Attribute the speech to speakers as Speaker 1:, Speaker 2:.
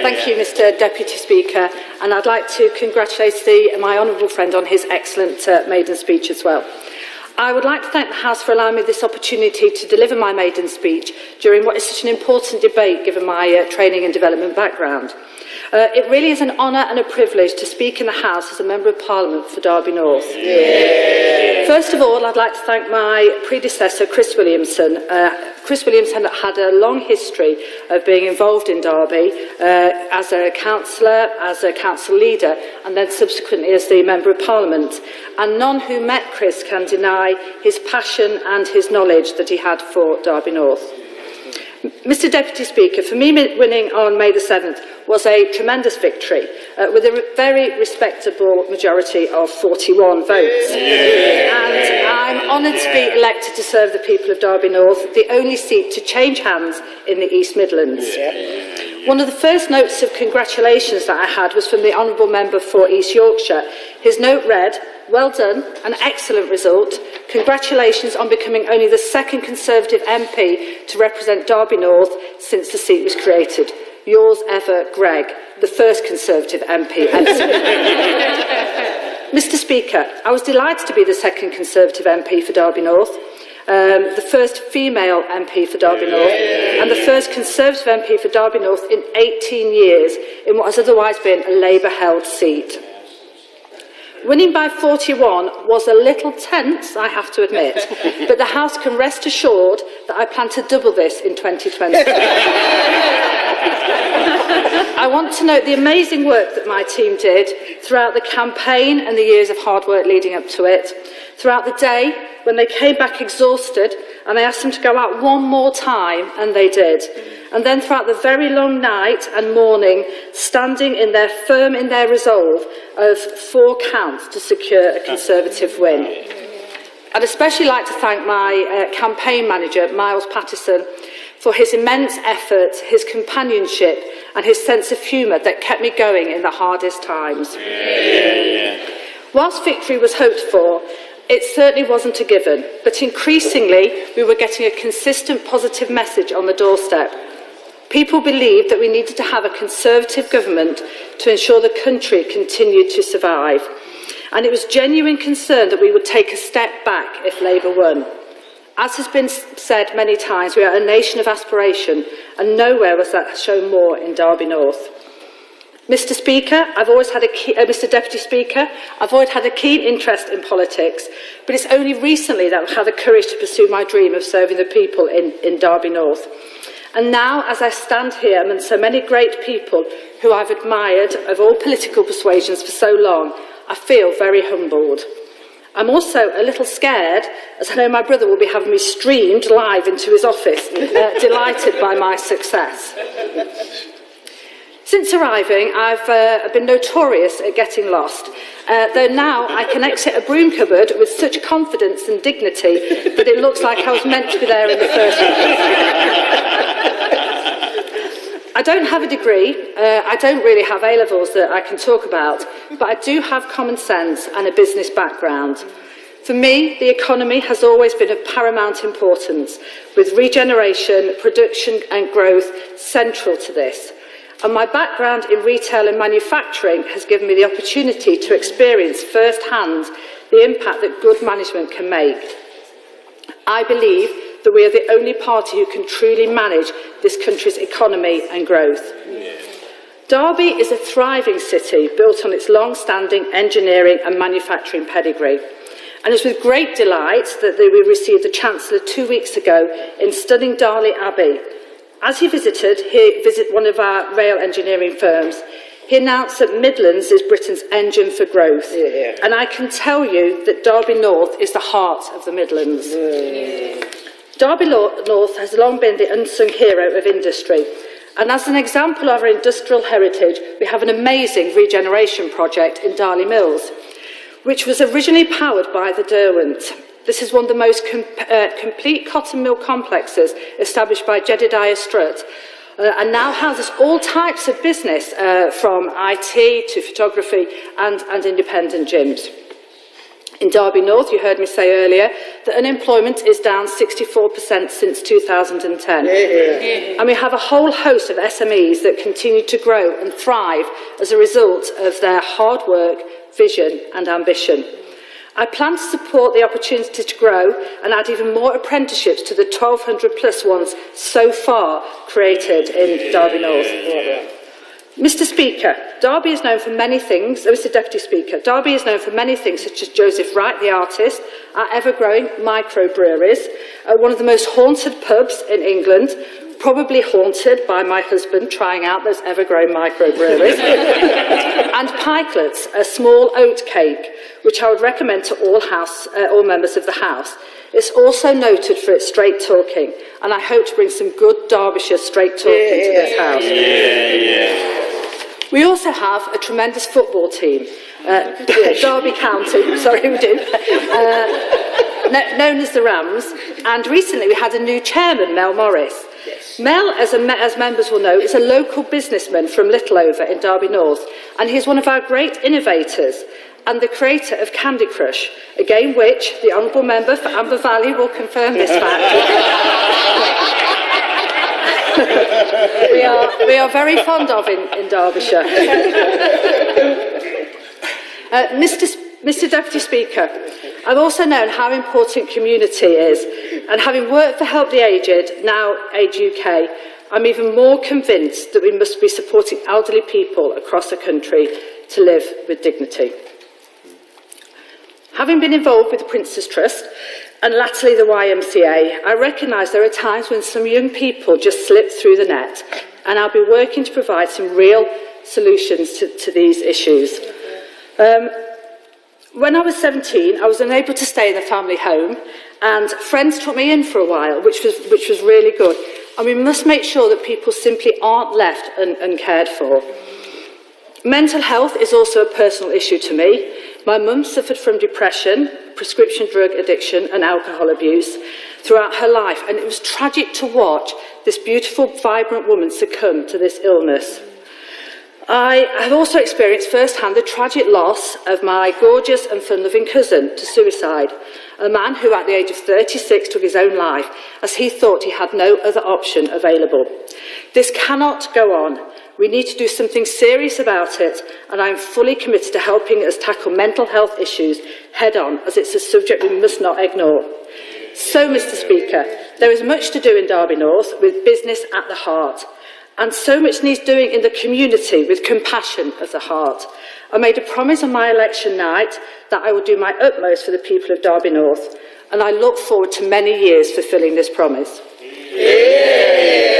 Speaker 1: Thank you, Mr Deputy Speaker, and I'd like to congratulate my honourable friend on his excellent maiden speech as well. I would like to thank the House for allowing me this opportunity to deliver my maiden speech during what is such an important debate given my training and development background. It really is an honour and a privilege to speak in the House as a Member of Parliament for Derby North. Yeah. First of all, I'd like to thank my predecessor, Chris Williamson. Chris Williamson had a long history of being involved in Derby as a councillor, as a council leader, and then subsequently as the Member of Parliament. And none who met Chris can deny his passion and his knowledge that he had for Derby North. Mr Deputy Speaker, for me winning on May the 7th was a tremendous victory with a very respectable majority of 41 votes. And I'm honoured to be elected to serve the people of Derby North, the only seat to change hands in the East Midlands. One of the first notes of congratulations that I had was from the Honourable Member for East Yorkshire. His note read, "Well done, an excellent result. Congratulations on becoming only the second Conservative MP to represent Derby North since the seat was created. Yours ever, Greg, the first Conservative MP." Mr Speaker, I was delighted to be the second Conservative MP for Derby North, the first female MP for Derby North, and the first Conservative MP for Derby North in 18 years in what has otherwise been a Labour-held seat. Winning by 41 was a little tense, I have to admit, but the House can rest assured that I plan to double this in 2020. I want to note the amazing work that my team did throughout the campaign and the years of hard work leading up to it. Throughout the day, when they came back exhausted, and I asked them to go out one more time, and they did. And then throughout the very long night and morning, standing firm in their resolve of 4 counts to secure a Conservative win. I'd especially like to thank my campaign manager, Miles Pattison, for his immense effort, his companionship and his sense of humour that kept me going in the hardest times. Whilst victory was hoped for, it certainly wasn't a given, but increasingly we were getting a consistent positive message on the doorstep. People believed that we needed to have a Conservative government to ensure the country continued to survive. And it was genuine concern that we would take a step back if Labour won. As has been said many times, we are a nation of aspiration, and nowhere was that shown more in Derby North. Mr Speaker, Mr Deputy Speaker, I've always had a keen interest in politics, but it's only recently that I've had the courage to pursue my dream of serving the people in Derby North. And now, as I stand here among so many great people who I've admired of all political persuasions for so long, I feel very humbled. I'm also a little scared, as I know my brother will be having me streamed live into his office, delighted by my success. Since arriving, I've been notorious at getting lost, though now I can exit a broom cupboard with such confidence and dignity that it looks like I was meant to be there in the first place. I don't have a degree, I don't really have A-levels that I can talk about, but I do have common sense and a business background. For me, the economy has always been of paramount importance, with regeneration, production and growth central to this. And my background in retail and manufacturing has given me the opportunity to experience firsthand the impact that good management can make. I believe that we are the only party who can truly manage this country's economy and growth. Derby is a thriving city built on its long-standing engineering and manufacturing pedigree. And it's with great delight that we received the Chancellor 2 weeks ago in stunning Darley Abbey. As he visited one of our rail engineering firms, he announced that Midlands is Britain's engine for growth. And I can tell you that Derby North is the heart of the Midlands. Derby North has long been the unsung hero of industry. And as an example of our industrial heritage, we have an amazing regeneration project in Darley Mills, which was originally powered by the Derwents. This is one of the most complete cotton mill complexes established by Jedediah Strutt, and now houses all types of business, from IT to photography and independent gyms. In Derby North, you heard me say earlier that unemployment is down 64% since 2010. And we have a whole host of SMEs that continue to grow and thrive as a result of their hard work, vision and ambition. I plan to support the opportunity to grow and add even more apprenticeships to the 1,200 plus ones so far created in Derby North. Mr. Speaker, Derby is known for many things, Mr. Deputy Speaker, Derby is known for many things such as Joseph Wright, the artist, our ever-growing microbreweries, one of the most haunted pubs in England, probably haunted by my husband trying out those ever-growing microbreweries, and pikelets, a small oat cake, which I would recommend to all members of the House. It's also noted for its straight talking, and I hope to bring some good Derbyshire straight talking to this House. We also have a tremendous football team, Derby County, sorry we do, known as the Rams, and recently we had a new chairman, Mel Morris. Mel, as members will know, is a local businessman from Littleover in Derby North, and he's one of our great innovators and the creator of Candy Crush, a game which the Honourable Member for Amber Valley will confirm this fact. we are very fond of in Derbyshire. Mr. Deputy Speaker, I've also known how important community is, and having worked for Help the Aged, now Age UK, I'm even more convinced that we must be supporting elderly people across the country to live with dignity. Having been involved with the Prince's Trust and latterly the YMCA, I recognise there are times when some young people just slip through the net, and I'll be working to provide some real solutions to these issues. When I was 17, I was unable to stay in the family home, and friends took me in for a while, which was really good. And we must make sure that people simply aren't left uncared for. Mental health is also a personal issue to me. My mum suffered from depression, prescription drug addiction and alcohol abuse throughout her life, and it was tragic to watch this beautiful, vibrant woman succumb to this illness. I have also experienced firsthand the tragic loss of my gorgeous and fun-loving cousin to suicide, a man who at the age of 36 took his own life as he thought he had no other option available. This cannot go on. We need to do something serious about it, and I am fully committed to helping us tackle mental health issues head-on, as it's a subject we must not ignore. So, Mr. Speaker, there is much to do in Derby North with business at the heart, and so much needs doing in the community with compassion at the heart. I made a promise on my election night that I would do my utmost for the people of Derby North, and I look forward to many years fulfilling this promise. Yeah.